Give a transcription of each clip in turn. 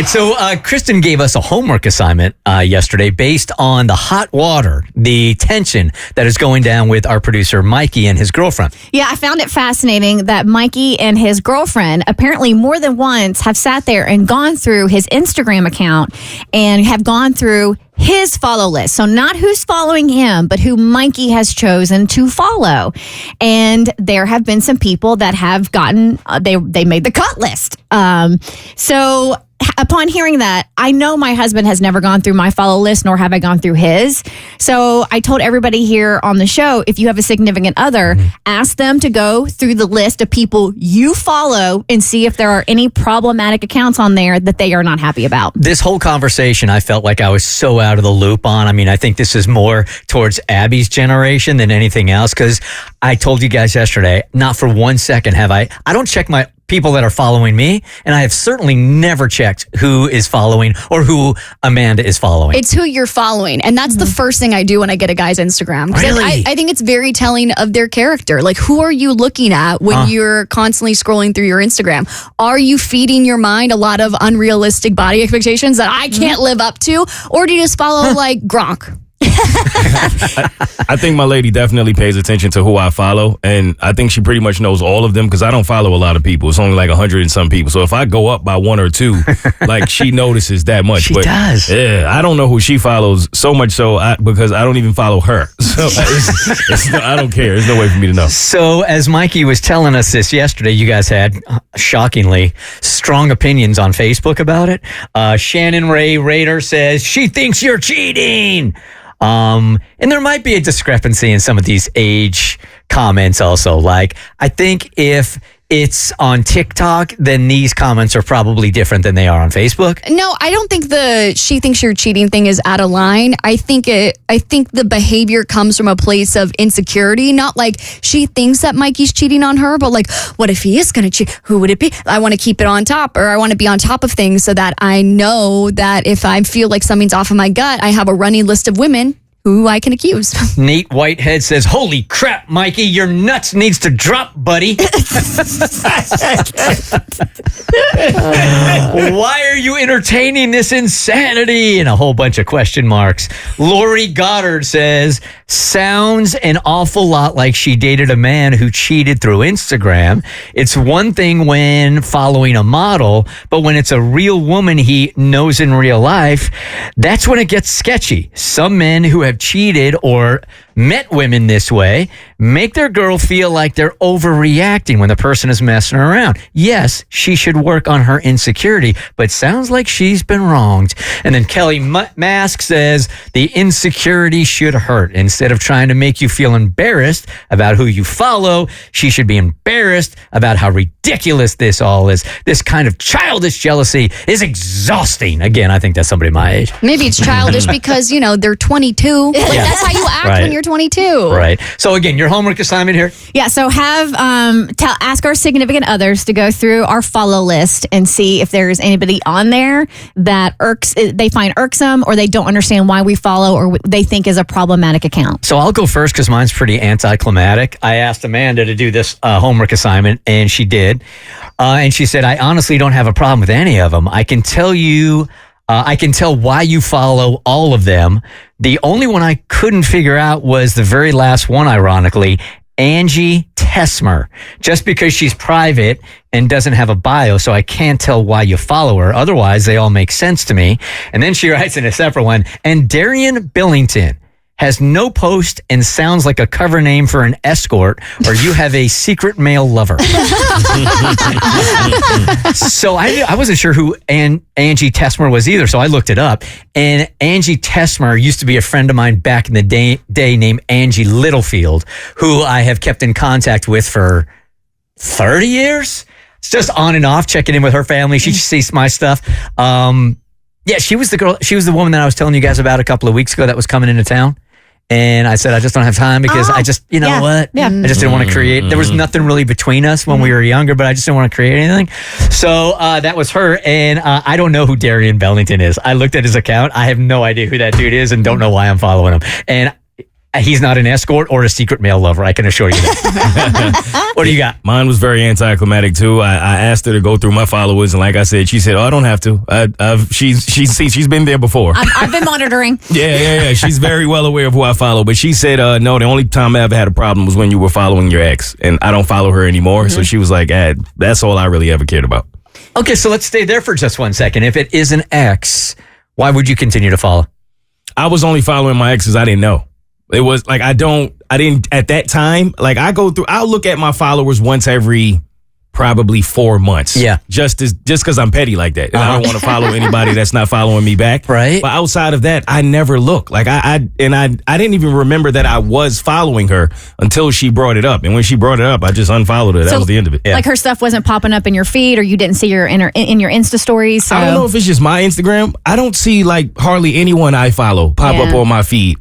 right, so Kristen gave us a homework assignment yesterday based on the hot water, the tension that is going down with our producer Mikey and his girlfriend. Yeah, I found it fascinating that Mikey and his girlfriend apparently more than once have sat there and gone through his Instagram account and have gone through his follow list. So not who's following him, but who Mikey has chosen to follow. And there have been some people that have gotten, they made the cut list. So upon hearing that, I know my husband has never gone through my follow list, nor have I gone through his. So I told everybody here on the show, if you have a significant other, ask them to go through the list of people you follow and see if there are any problematic accounts on there that they are not happy about. This whole conversation, I felt like I was so out of the loop on. I mean, I think this is more towards Abby's generation than anything else, because I told you guys yesterday, not for 1 second have I don't check my people that are following me, and I have certainly never checked who is following or who Amanda is following. It's who you're following, and that's the first thing I do when I get a guy's Instagram. Really? I think it's very telling of their character. Like, who are you looking at when you're constantly scrolling through your Instagram? Are you feeding your mind a lot of unrealistic body expectations that I can't live up to, or do you just follow like Gronk? I think my lady definitely pays attention to who I follow, and I think she pretty much knows all of them because I don't follow a lot of people. It's only like 100 and some people. So if I go up by one or two, like she notices that much. She does. Yeah, I don't know who she follows so much because I don't even follow her. So I don't care. There's no way for me to know. So as Mikey was telling us this yesterday, you guys had, shockingly, strong opinions on Facebook about it. Shannon Ray Rader says, she thinks you're cheating. And there might be a discrepancy in some of these age comments also. Like, I think if it's on TikTok, then these comments are probably different than they are on Facebook. No, I don't think the she thinks you're cheating thing is out of line. I think the behavior comes from a place of insecurity, not like she thinks that Mikey's cheating on her, but like, what if he is going to cheat? Who would it be? I want to keep it on top, or I want to be on top of things so that I know that if I feel like something's off in my gut, I have a running list of women who I can accuse. Nate Whitehead says, holy crap, Mikey, your nuts needs to drop, buddy. Why are you entertaining this insanity? And a whole bunch of question marks. Lori Goddard says, sounds an awful lot like she dated a man who cheated through Instagram. It's one thing when following a model, but when it's a real woman he knows in real life, that's when it gets sketchy. Some men who have cheated or met women this way make their girl feel like they're overreacting when the person is messing around. Yes, she should work on her insecurity, but sounds like she's been wronged. And then Kelly Mask says the insecurity should hurt. Instead of trying to make you feel embarrassed about who you follow, she should be embarrassed about how ridiculous this all is. This kind of childish jealousy is exhausting. Again, I think that's somebody my age. Maybe it's childish because, they're 22. Like, that's how you act when you're 22. Right. So again, your homework assignment here? Yeah, so ask our significant others to go through our follow list and see if there's anybody on there that they find irksome, or they don't understand why we follow, or they think is a problematic account. So I'll go first because mine's pretty anticlimactic. I asked Amanda to do this homework assignment, and she did. And she said, I honestly don't have a problem with any of them. I can tell why you follow all of them. The only one I couldn't figure out was the very last one, ironically, Angie Tesmer, just because she's private and doesn't have a bio, so I can't tell why you follow her. Otherwise, they all make sense to me. And then she writes in a separate one, and Darian Billington has no post and sounds like a cover name for an escort, or you have a secret male lover. So I wasn't sure who Angie Tesmer was either, so I looked it up. And Angie Tesmer used to be a friend of mine back in the day named Angie Littlefield, who I have kept in contact with for 30 years. It's just on and off, checking in with her family. She sees my stuff. Yeah, she was the girl. She was the woman that I was telling you guys about a couple of weeks ago that was coming into town. And I said, I just don't have time because I just, what? Yeah. I just didn't want to create. There was nothing really between us when we were younger, but I just didn't want to create anything. So that was her. And I don't know who Darian Bellington is. I looked at his account. I have no idea who that dude is and don't know why I'm following him. And He's not an escort or a secret male lover, I can assure you that. What do you got? Mine was very anticlimactic too. I asked her to go through my followers, and like I said, she said, "Oh, I don't have to." She's been there before. I've been monitoring. Yeah. She's very well aware of who I follow. But she said, no, the only time I ever had a problem was when you were following your ex, and I don't follow her anymore. So she was like, that's all I really ever cared about. Okay, so let's stay there for just 1 second. If it is an ex, why would you continue to follow? I was only following my exes I didn't know. It was like I didn't at that time. Like I'll look at my followers once every probably 4 months. Yeah. Just because I'm petty like that. And I don't want to follow anybody that's not following me back. Right. But outside of that, I never look. Like I didn't even remember that I was following her until she brought it up. And when she brought it up, I just unfollowed her. That was the end of it. Yeah. Like her stuff wasn't popping up in your feed, or you didn't see her in your Insta stories. So. I don't know if it's just my Instagram. I don't see like hardly anyone I follow pop up on my feed.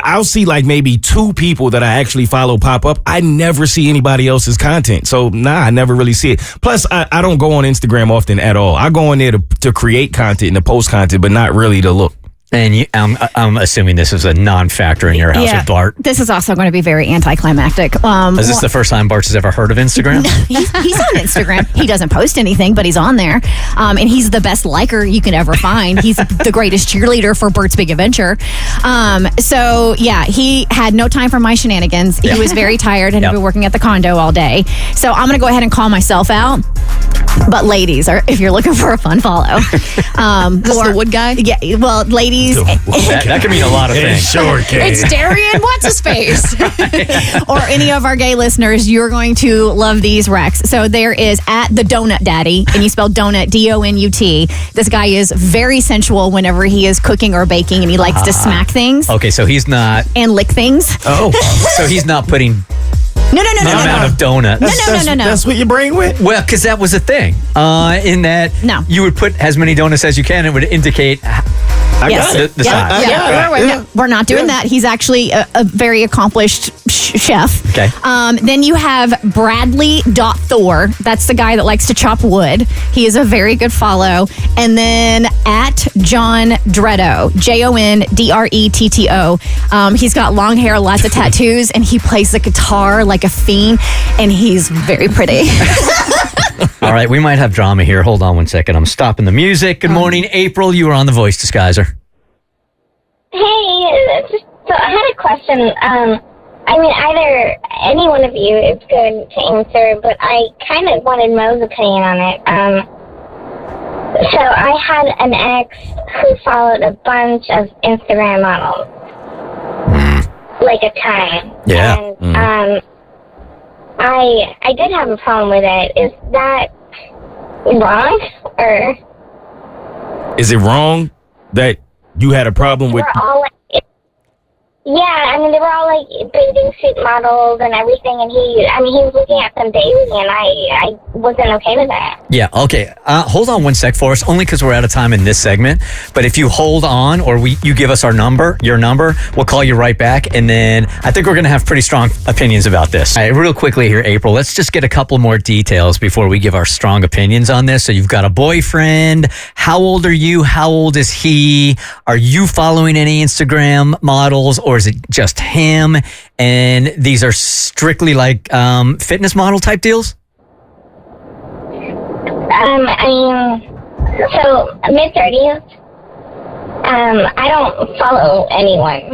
I'll see like maybe 2 people that I actually follow pop up. I never see anybody else's content. So I never really see it. Plus, I don't go on Instagram often at all. I go on there to create content and to post content, but not really to look. And I'm assuming this is a non-factor in your house with Bart. This is also going to be very anticlimactic. Is this the first time Bart has ever heard of Instagram? He's on Instagram. He doesn't post anything, but he's on there. And he's the best liker you can ever find. He's the greatest cheerleader for Bert's Big Adventure. So, yeah, he had no time for my shenanigans. He was very tired and had been working at the condo all day. So I'm going to go ahead and call myself out. But ladies, if you're looking for a fun follow. The wood guy? Yeah, well, ladies. That can mean a lot of things. Sure can. It's Darian. What's his face? Or any of our gay listeners, you're going to love these Rex. So there is at the Donut Daddy, and you spell donut DONUT. This guy is very sensual whenever he is cooking or baking, and he likes to smack things Okay, so he's not. and lick things. Oh, so he's not putting No. amount of donuts. No. That's what your brain went? Well, because that was a thing. In that No. you would put as many donuts as you can. It would indicate Yes. the size. Yeah. We're not doing that. He's actually a very accomplished chef. Okay. Then you have Bradley.Thor. That's the guy that likes to chop wood. He is a very good follow. And then at John Dretto, JONDRETTO. He's got long hair, lots of tattoos, and he plays the guitar like a fiend, and he's very pretty. All right, we might have drama here. Hold on 1 second. I'm stopping the music. Good morning, April. You are on The Voice Disguiser. Hey, so I had a question. I mean, either any one of you is good to answer, but I kind of wanted Mo's opinion on it. So I had an ex who followed a bunch of Instagram models, like a ton. Yeah. And I did have a problem with it. Is that wrong, or Is it wrong that you had a problem with? we're all like? Yeah, I mean, they were all like bathing suit models and everything, and he was looking at them daily, and I wasn't okay with that. Yeah, okay. Hold on 1 sec for us, only because we're out of time in this segment. But if you hold on, or you give us your number, we'll call you right back. And then I think we're going to have pretty strong opinions about this. All right, real quickly here, April, let's just get a couple more details before we give our strong opinions on this. So you've got a boyfriend. How old are you? How old is he? Are you following any Instagram models, or is it just him? And these are strictly like fitness model type deals? So mid-30s. I don't follow anyone.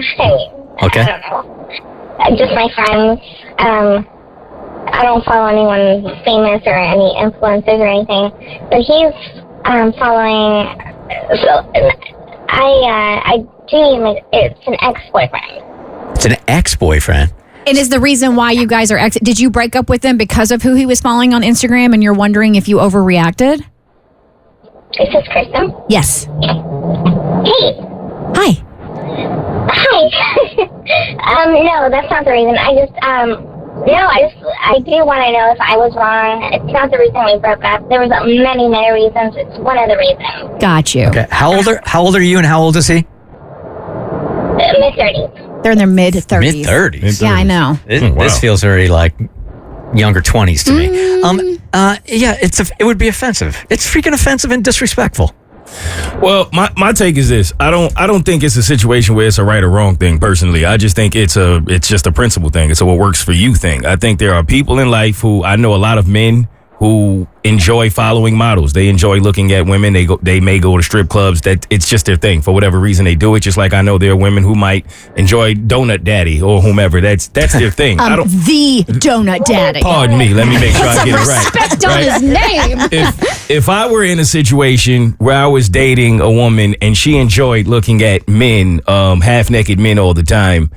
Okay. I don't know. Just my friends. I don't follow anyone famous or any influencers or anything. But he's following. So I do. It's an ex-boyfriend. It's an ex-boyfriend. And is the reason why you guys are did you break up with him because of who he was following on Instagram, and you're wondering if you overreacted? Is this Kristen? Yes. Hey. Hi. Hi. No, that's not the reason. I do want to know if I was wrong. It's not the reason we broke up. There was many, many reasons. It's one of the reasons. Got you. Okay. How old are you, and how old is he? Mid-30s. They're in their mid-30s. Mid-30s. Yeah, I know. This feels very like younger 20s to me. Yeah, it would be offensive. It's freaking offensive and disrespectful. Well, my take is this. I don't think it's a situation where it's a right or wrong thing personally. I just think it's just a principle thing. It's a what works for you thing. I think there are people in life who I know a lot of men who enjoy following models. They enjoy looking at women. They may go to strip clubs. That it's just their thing. For whatever reason they do it. Just like I know there are women who might enjoy Donut Daddy or whomever. That's their thing. The Donut Daddy. Pardon me. Let me make sure I get it right. Respect on his name. If I were in a situation where I was dating a woman and she enjoyed looking at men, half-naked men all the time,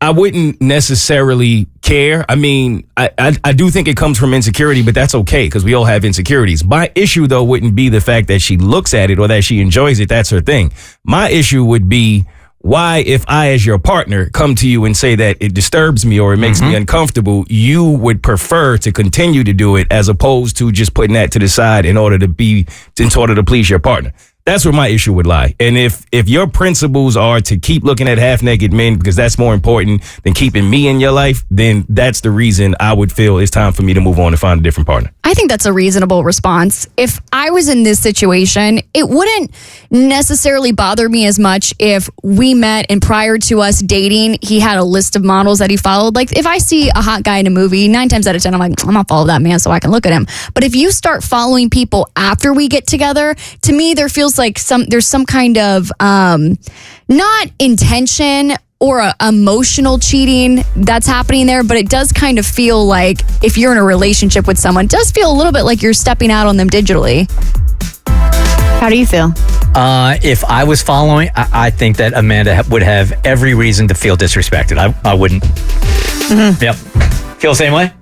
I wouldn't necessarily care. I mean, I do think it comes from insecurity, but that's okay because we all have insecurities. My issue, though, wouldn't be the fact that she looks at it or that she enjoys it. That's her thing. My issue would be why, if I, as your partner, come to you and say that it disturbs me or it makes me uncomfortable, you would prefer to continue to do it as opposed to just putting that to the side in order to please your partner. That's where my issue would lie. And if your principles are to keep looking at half-naked men because that's more important than keeping me in your life, then that's the reason I would feel it's time for me to move on and find a different partner. I think that's a reasonable response. If I was in this situation, it wouldn't necessarily bother me as much if we met and prior to us dating, he had a list of models that he followed. Like if I see a hot guy in a movie, 9 times out of 10, I'm like, I'm gonna follow that man so I can look at him. But if you start following people after we get together, to me, there feels like there's some kind of not intention or emotional cheating that's happening there, but it does kind of feel like if you're in a relationship with someone, it does feel a little bit like you're stepping out on them digitally. How do you feel? If I was following, I think that Amanda would have every reason to feel disrespected. I wouldn't. Yep. Feel the same way?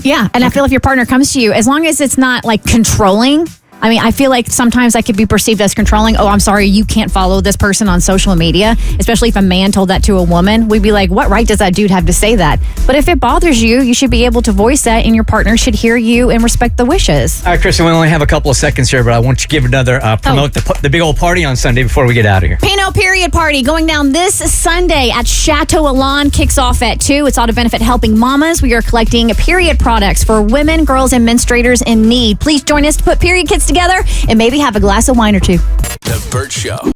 Yeah. And I feel if your partner comes to you, as long as it's not like controlling. I mean, I feel like sometimes that could be perceived as controlling. Oh, I'm sorry, you can't follow this person on social media, especially if a man told that to a woman. We'd be like, what right does that dude have to say that? But if it bothers you, you should be able to voice that, and your partner should hear you and respect the wishes. All right, Kristen, we only have a couple of seconds here, but I want you to give another promote the big old party on Sunday before we get out of here. Pinot Period Party going down this Sunday at Chateau Elan. Kicks off at 2. It's all to benefit helping mamas. We are collecting period products for women, girls, and menstruators in need. Please join us to put period kits together and maybe have a glass of wine or two. The Bert Show.